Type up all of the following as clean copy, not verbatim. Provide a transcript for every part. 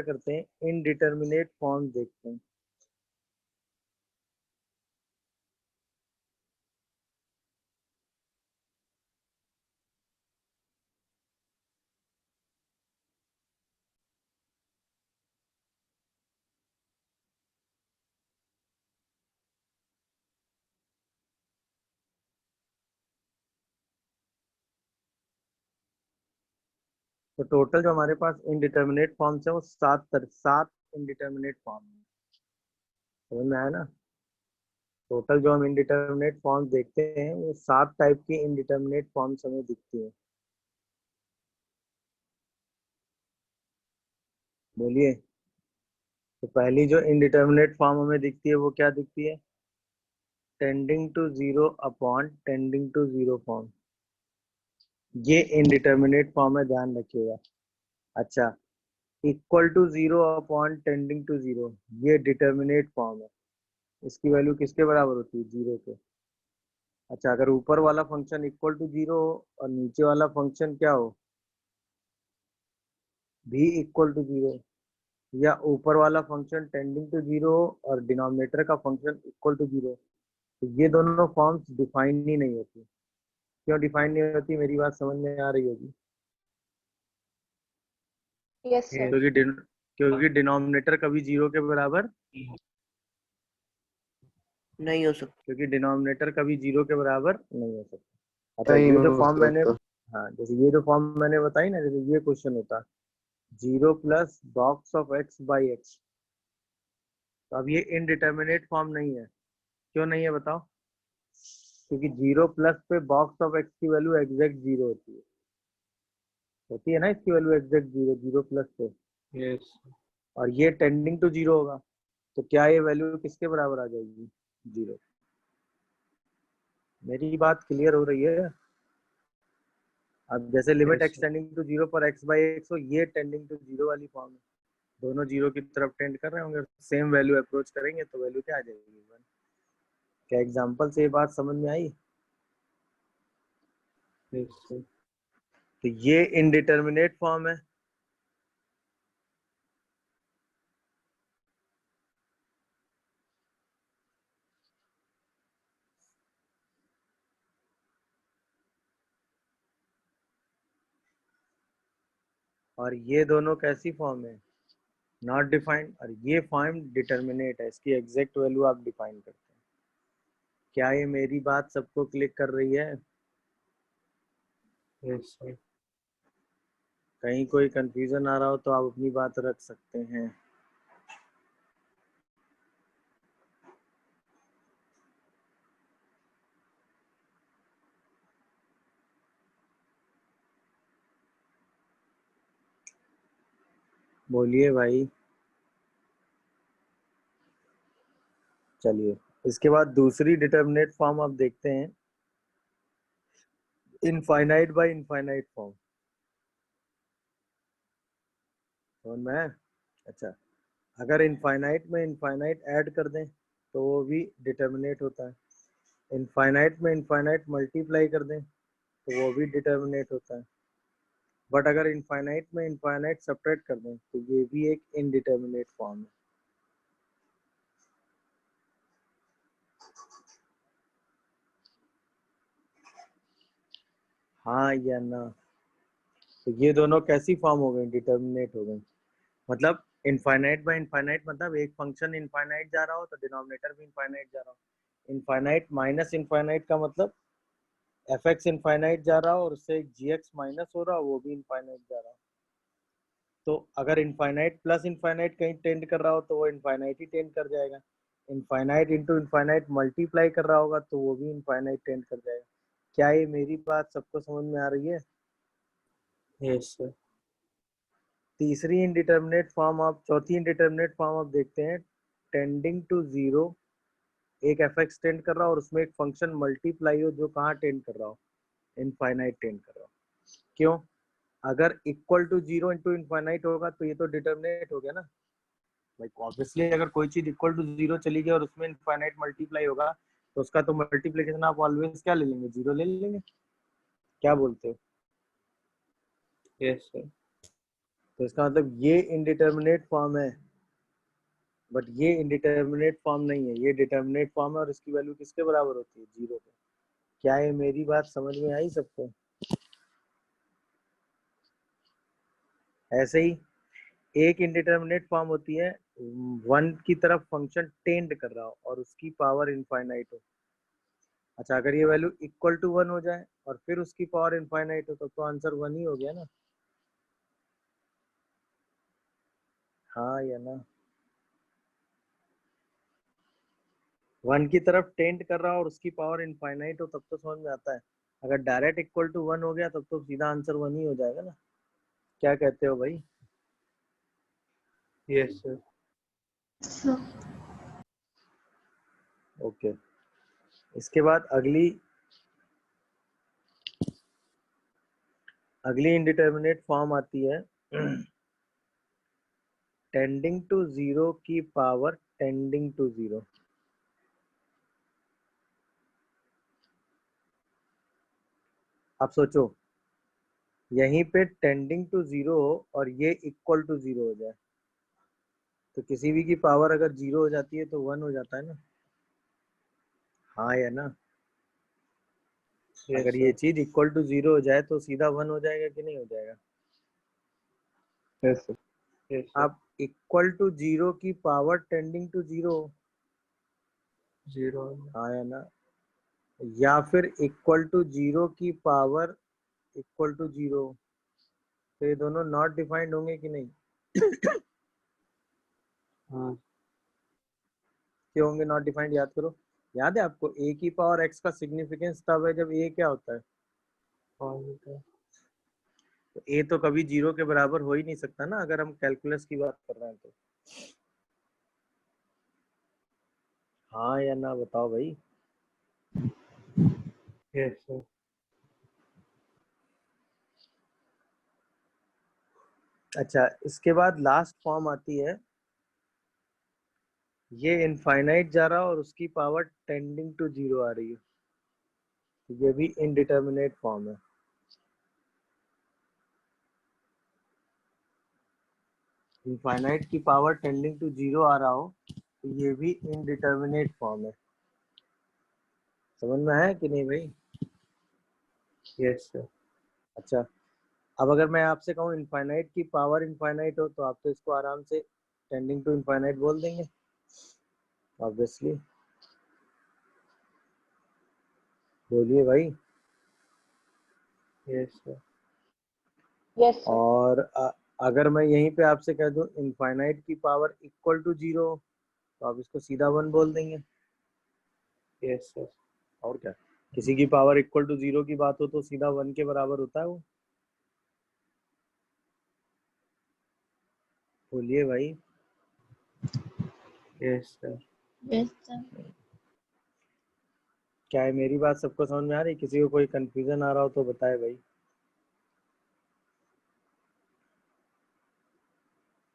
करते हैं, indeterminate form देखते हैं। तो टोटल जो हमारे पास इनडिटर्मिनेट फॉर्म्स है वो सात इनडिटर्मिनेट फॉर्म है। समझ में आया ना? टोटल जो हम इनडिटर्मिनेट फॉर्म्स देखते हैं वो 7 टाइप की इनडिटर्मिनेट फॉर्म्स हमें दिखती है। बोलिए। तो पहली जो इनडिटर्मिनेट फॉर्म हमें दिखती है वो क्या दिखती है? Tending to zero upon tending to zero form. ये इनडिटर्मिनेट फॉर्म है, ध्यान रखिएगा। अच्छा, equal to zero upon tending to zero, ये डिटर्मिनेट फॉर्म है। इसकी वैल्यू किसके बराबर होती है? जीरो के। अच्छा, अगर ऊपर वाला फंक्शन इक्वल टू जीरो हो और नीचे वाला फंक्शन क्या हो? भी इक्वल टू जीरो, या ऊपर वाला फंक्शन टेंडिंग टू जीरो और डिनोमिनेटर का फंक्शन इक्वल टू जीरो, तो ये दोनों फॉर्म्स डिफाइन ही नहीं होती। क्यों डिफाइन नहीं होती? मेरी बात समझ में आ रही होगी। Yes sir. क्योंकि डिनोमिनेटर कभी जीरो के बराबर नहीं हो सकता। क्योंकि डिनोमिनेटर कभी जीरो के बराबर नहीं हो सकता। अच्छा, ये जो फॉर्म मैंने जैसे ये जो फॉर्म मैंने बताई ना, जैसे ये क्वेश्चन होता zero plus box of x by x, तो अब ये इनडिटर्मिनेट फॉर्म नहीं है। क्यों नहीं है बताओ? क्योंकि जीरो प्लस पे बॉक्स ऑफ एक्स की वैल्यू एग्जैक्ट जीरो होती है ना, इसकी value exact zero, zero plus पे। यस। और ये टेंडिंग टू जीरो होगा, तो क्या ये वैल्यू किसके बराबर आ जाएगी? जीरो। मेरी बात क्लियर हो रही है? अब जैसे limit x tending to zero पर एक्स बाई एक्स हो, ये टेंडिंग टू जीरो वाली फॉर्म है। दोनों जीरो की तरफ टेंड कर रहे होंगे, सेम वैल्यू अप्रोच करेंगे तो वैल्यू क्या आ जाएगी? वन। क्या एग्जांपल से ये बात समझ में आई? तो ये इनडिटर्मिनेट फॉर्म है। और ये दोनों कैसी फॉर्म है? Not defined. और ये फॉर्म डिटर्मिनेट है, इसकी एग्जैक्ट वैल्यू आप डिफाइन करते हैं। क्या ये मेरी बात सबको क्लिक कर रही है? Yes sir. कहीं कोई कंफ्यूजन आ रहा हो तो आप अपनी बात रख सकते हैं। बोलिए भाई। चलिए, इसके बाद दूसरी डिटर्मिनेट फॉर्म आप देखते हैं, इनफाइनाइट बाय इनफाइनाइट फॉर्म। समझ में है? अच्छा, अगर इनफाइनाइट में इनफाइनाइट ऐड कर दें तो वो भी डिटर्मिनेट होता है। इनफाइनाइट में इनफाइनाइट मल्टीप्लाई कर दें तो वो भी डिटर्मिनेट होता है। बट अगर इनफाइनाइट में इनफाइनाइट सब्ट्रैक्ट कर दें तो ये भी एक इनडिटर्मिनेट फॉर्म है। हाँ या ना? तो ये दोनों कैसी फॉर्म हो गई? डिटर्मिनेट हो गई। मतलब इनफाइनाइट बाय इनफाइनाइट मतलब एक फंक्शन इनफाइनाइट जा रहा हो तो डिनोमिनेटर भी इनफाइनाइट जा रहा हो। इनफाइनाइट माइनस इनफाइनाइट का मतलब एफ एक्स इनफाइनाइट जा रहा हो और उससे एक जी एक्स माइनस हो रहा हो, वो भी इनफाइनाइट जा रहा हो। तो अगर इनफाइनाइट प्लस इनफाइनाइट कहीं टेंड कर रहा हो तो वो इनफाइनाइट ही टेंड कर जाएगा। इनफाइनाइट इंटू इनफाइनाइट मल्टीप्लाई कर रहा होगा तो वो भी इनफाइनाइट टेंड कर जाएगा। क्या ये मेरी बात सबको समझ में आ रही है? Yes sir. तीसरी इनडिटर्मिनेट फॉर्म आप चौथी इनडिटर्मिनेट फॉर्म आप देखते हैं, टेंडिंग टू जीरो। एक एफ एक्स टेंड कर रहा हो और उसमें एक फंक्शन मल्टीप्लाई हो जो कहाँ टेंड कर रहा हो? इनफाइनाइट टेंड कर रहा हो। क्यों? अगर equal to zero into infinite होगा तो ये तो डिटर्मिनेट हो गया ना भाई। ऑब्वियसली अगर कोई चीज इक्वल टू जीरो चली गई और उसमें इनफाइनाइट मल्टीप्लाई होगा तो उसका तो मल्टीप्लिकेशन आप ऑलवेज क्या ले लेंगे? जीरो ले लेंगे। क्या बोलते हो? Yes sir. तो इसका मतलब ये इनडिटर्मिनेट फॉर्म है, बट ये इनडिटर्मिनेट फॉर्म नहीं है, ये डिटर्मिनेट फॉर्म है और इसकी वैल्यू किसके बराबर होती है? 0 के। क्या ये मेरी बात समझ में आई सबको? ऐसे ही एक इनडिटर्मिनेट फॉर्म होती है, 1 की तरफ फंक्शन टेंड कर रहा हो और उसकी पावर इनफाइनाइट हो। अच्छा, अगर ये वैल्यू इक्वल टू 1 हो जाए और फिर उसकी पावर इनफाइनाइट हो तो आंसर 1 ही हो गया ना? हाँ या ना? 1 की तरफ टेंड कर रहा हो और उसकी पावर इनफाइनाइट हो तब तो समझ में आता है। अगर डायरेक्ट इक्वल टू 1 हो गया तब तो सीधा आंसर 1 ही हो जाएगा ना? क्या कहते हो भाई? Yes, sir. ओके। इसके बाद अगली इंडिटर्मिनेट फॉर्म आती है टेंडिंग टू 0 की पावर टेंडिंग टू 0। आप सोचो, यहीं पे टेंडिंग टू 0 हो और ये इक्वल टू 0 हो जाए तो किसी भी की पावर अगर 0 हो जाती है तो 1 हो जाता है ना? हाँ या ना? Yes, अगर ये sir. चीज इक्वल टू 0 हो जाए तो सीधा 1 हो जाएगा कि नहीं हो जाएगा? Yes, sir. Yes, sir. आप इक्वल टू 0 की पावर टेंडिंग टू 0, 0. हाँ या ना? या फिर इक्वल टू 0 की पावर इक्वल टू 0, तो ये दोनों नॉट डिफाइंड होंगे कि नहीं? हाँ. क्यों होंगे नॉट डिफाइंड? याद करो, याद है आपको a की पावर x का सिग्निफिकेंस तब है जब a क्या होता है? Positive. तो a तो कभी 0 के बराबर हो ही नहीं सकता ना, अगर हम कैलकुलस की बात कर रहे हैं तो। हाँ या ना बताओ भाई? Yes, sir. अच्छा, इसके बाद लास्ट फॉर्म आती है, ये इनफाइनाइट जा रहा और उसकी पावर टेंडिंग टू 0 आ रही है, तो ये भी इनडिटर्मिनेट फॉर्म है। इनफाइनाइट की पावर टेंडिंग टू 0 आ रहा हो तो ये भी इनडिटर्मिनेट फॉर्म है। समझ में है कि नहीं भाई? Yes, sir. अच्छा, अब अगर मैं आपसे कहूँ इनफाइनाइट की पावर इनफाइनाइट हो तो आप तो इसको आराम से टेंडिंग टू इनफाइनाइट बोल देंगे ऑब्वियसली। बोलिए भाई। Yes, sir. Yes, sir. और अगर मैं यहीं पे आपसे कह दूं इनफाइनाइट की पावर इक्वल टू 0 तो आप इसको सीधा 1 बोल देंगे। Yes, sir. और क्या, किसी की पावर इक्वल टू 0 की बात हो तो सीधा 1 के बराबर होता है वो। बोलिए भाई। Yes, sir. Yes, sir. क्या है मेरी बात सबको समझ में आ रही? किसी को कोई कंफ्यूजन आ रहा हो तो बताए भाई।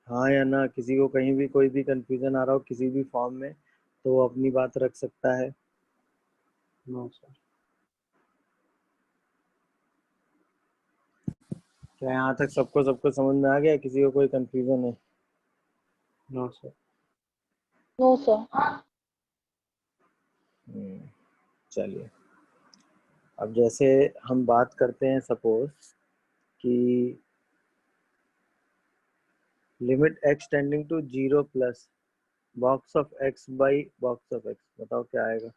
हाँ या ना? किसी को कहीं भी कोई भी कंफ्यूजन आ रहा हो किसी भी फॉर्म में तो वो अपनी बात रख सकता है। No, sir. क्या यहाँ तक सबको समझ में आ गया? किसी को कोई कंफ्यूजन है? No, sir. No, sir. चलिए, अब जैसे हम बात करते हैं सपोज कि limit x tending to 0 plus box of x by box of x, बताओ क्या आएगा?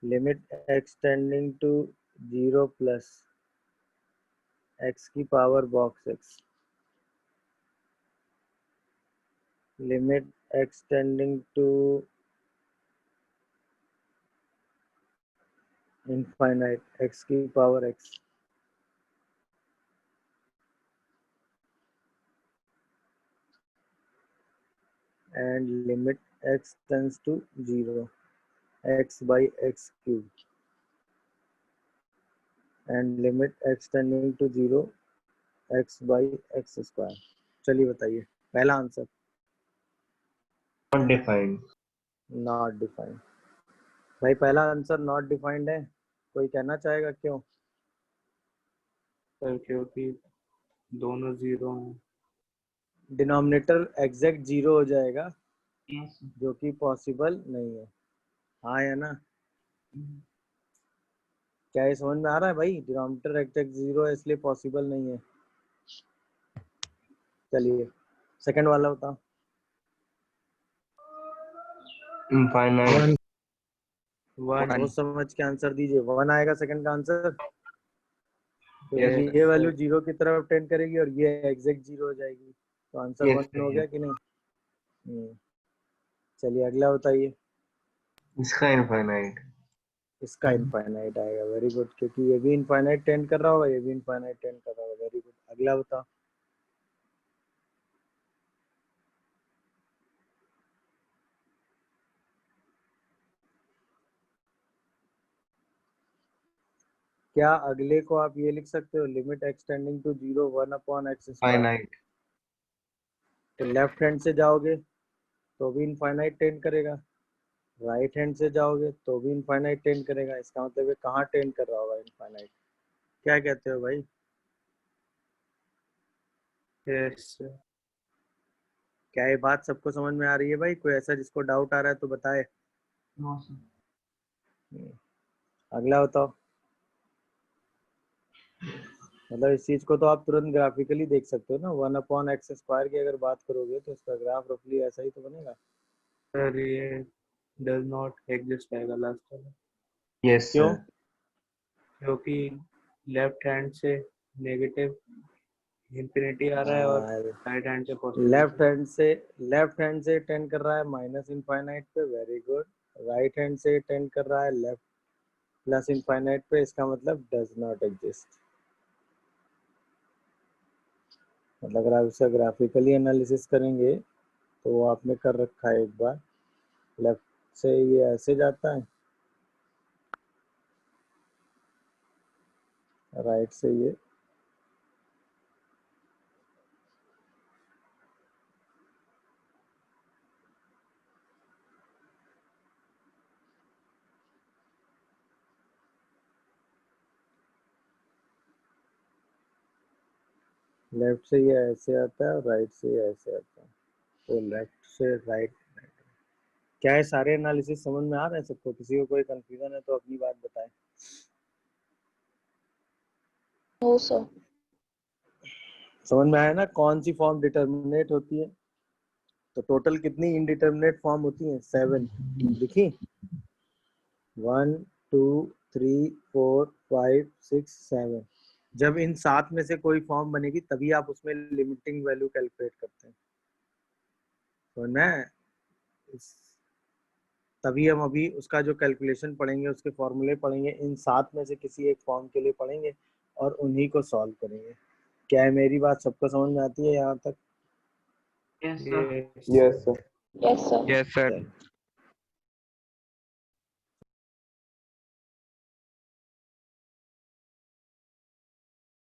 Limit x tending to 0 plus x की power box x, limit x tending to infinite x की power x, and limit x tends to 0 x by x cube and limit x tending to 0 x by x square। चलिए बताइए पहला answer. Not defined. Not defined. भाई पहला answer not defined है, कोई कहना चाहेगा क्यों? सर क्योंकि दोनों जीरो हैं। डिनोमिनेटर एग्जैक्ट 0 हो जाएगा, यस जो कि पॉसिबल नहीं है। हाँ या ना? क्या ये समझ में आ रहा है भाई? डिनोमिनेटर एग्जैक्ट 0 है इसलिए पॉसिबल नहीं है। चलिए सेकंड वाला बताओ। इनफाइनाइट वन सोच समझ के आंसर दीजिए। 1 आएगा सेकंड का आंसर, क्योंकि Yes, ये sir. वैल्यू 0 की तरफ टेंड करेगी और ये एग्जैक्ट 0 हो जाएगी, तो आंसर Yes, 1 हो sir. गया कि नहीं? चलिए अगला बताइए। इसका इनफाइनाइट इसका इनफाइनाइट आएगा। वेरी गुड, क्योंकि ये भी इनफाइनाइट टेंड कर रहा होगा, ये भी इनफाइनाइट टेंड कर रहा होगा। वेरी गुड, अगला बताओ। क्या अगले को आप ये लिख सकते हो, limit extending to 0 1/x²। Finite तो लेफ्ट हैंड से जाओगे तो भी इनफाइनाइट टेंड करेगा, राइट हैंड से जाओगे तो भी इनफाइनाइट टेंड करेगा। इसका मतलब ये कहाँ टेंड कर रहा होगा इनफाइनाइट? क्या कहते हो भाई? yes, sir. क्या ये बात सबको समझ में आ रही है भाई? कोई ऐसा जिसको डाउट आ रहा है तो बताए। नो सर अगला बताओ। मतलब इस चीज को तो आप तुरंत ग्राफिकली देख सकते हो ना। 1/x² की अगर बात करोगे तो इसका ग्राफ रफली ऐसा ही तो बनेगा। Sir, ये does not exist आएगा लास्ट वाला, यस क्यों? सर क्योंकि लेफ्ट हैंड से नेगेटिव इंफिनिटी आ रहा है और राइट हैंड से लेफ्ट पॉजिटिव। हैंड से टेंड कर रहा है माइनस इनफाइनाइट पे। Very good. राइट हैंड से टेंड कर रहा है लेफ्ट प्लस इनफाइनाइट पे। इसका मतलब डज नॉट एग्जिस्ट। मतलब अगर आप इसका ग्राफिकली एनालिसिस करेंगे तो वो आपने कर रखा है एक बार। लेफ्ट से ये ऐसे जाता है, राइट से ये लेफ्ट से ये ऐसे आता है और राइट से ये ऐसे आता है। तो लेफ्ट से राइट। क्या है, सारे एनालिसिस समझ में आ रहे हैं सबको? किसी को कोई कंफ्यूजन है तो अपनी बात बताएं। No, sir. समझ में आया ना कौन सी फॉर्म डिटर्मिनेट होती है? तो टोटल कितनी इनडिटर्मिनेट फॉर्म होती है? 7 लिखी। 1 2 3 4 5 6 7। जब इन 7 में से कोई फॉर्म बनेगी तभी आप उसमें लिमिटिंग वैल्यू कैलकुलेट करते हैं। तो ना तभी हम अभी उसका जो कैलकुलेशन पढ़ेंगे, उसके फॉर्मूले पढ़ेंगे, इन 7 में से किसी एक फॉर्म के लिए पढ़ेंगे और उन्हीं को सॉल्व करेंगे। क्या है, मेरी बात सबको समझ में आती है यहाँ तक? Yes, sir. Yes sir Yes, sir. Yes sir